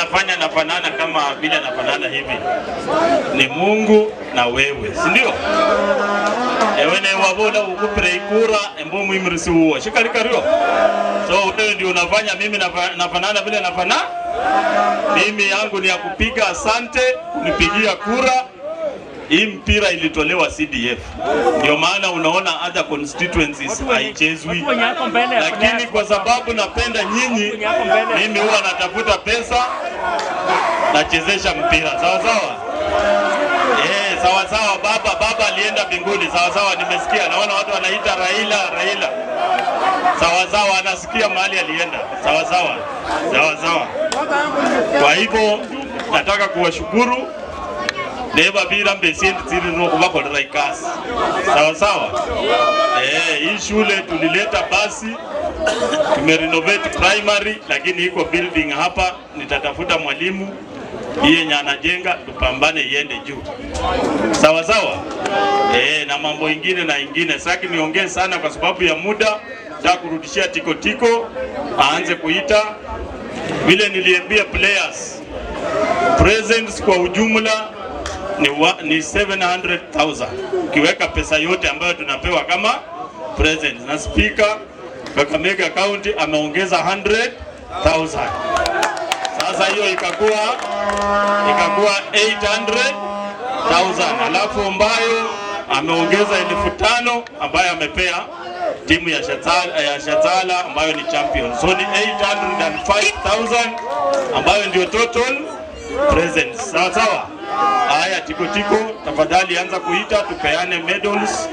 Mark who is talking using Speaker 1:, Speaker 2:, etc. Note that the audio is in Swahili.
Speaker 1: anafanya nafanana kama vile anafanana hivi ni Mungu na wewe, si ndio? Ewe ne wabola ukupre ikura embo muimrisi huo shikarikario. So wewe ndio unafanya, mimi nafanana vile nafanana. Mimi yangu ni ya kupiga asante, nipigia kura. Hii mpira ilitolewa CDF. Ndio maana unaona other constituencies haichezwi. Lakini kwa sababu napenda nyinyi, mimi huwa natafuta pesa nachezesha mpira. Sawa sawa? Sawa sawa. Baba alienda mbinguni. Sawa sawa, nimesikia. Naona watu wanaita Raila. Sawa sawa, anasikia mahali alienda. Sawa sawa. Sawa sawa. Kwa hivyo nataka kuwashukuru Neba bila mbesindi zili noko wako raikasi. Sawa sawa. Hii shule tulileta basi, tumerenovate primary, lakini iko building hapa, nitatafuta mwalimu iye nyana jenga tupambane iende juu. Sawa sawa. Na mambo ingine na ingine. Saki niongee sana kwa sababu ya muda. Nitakurudishia Tiko aanze kuita. Vile niliambia players, presents kwa ujumla ni 700,000. Ukiweka pesa yote ambayo tunapewa kama present, na speaker Kakamega County ameongeza 100,000. Sasa hiyo ikakuwa 800,000. Alafu ambayo ameongeza 5,000 ambayo amepea timu ya Shatala ambayo ni champion. So ni 805,000 ambayo ndio total presents. Sawa sawa. Haya, Tiko tafadhali anza kuita tupeane medals,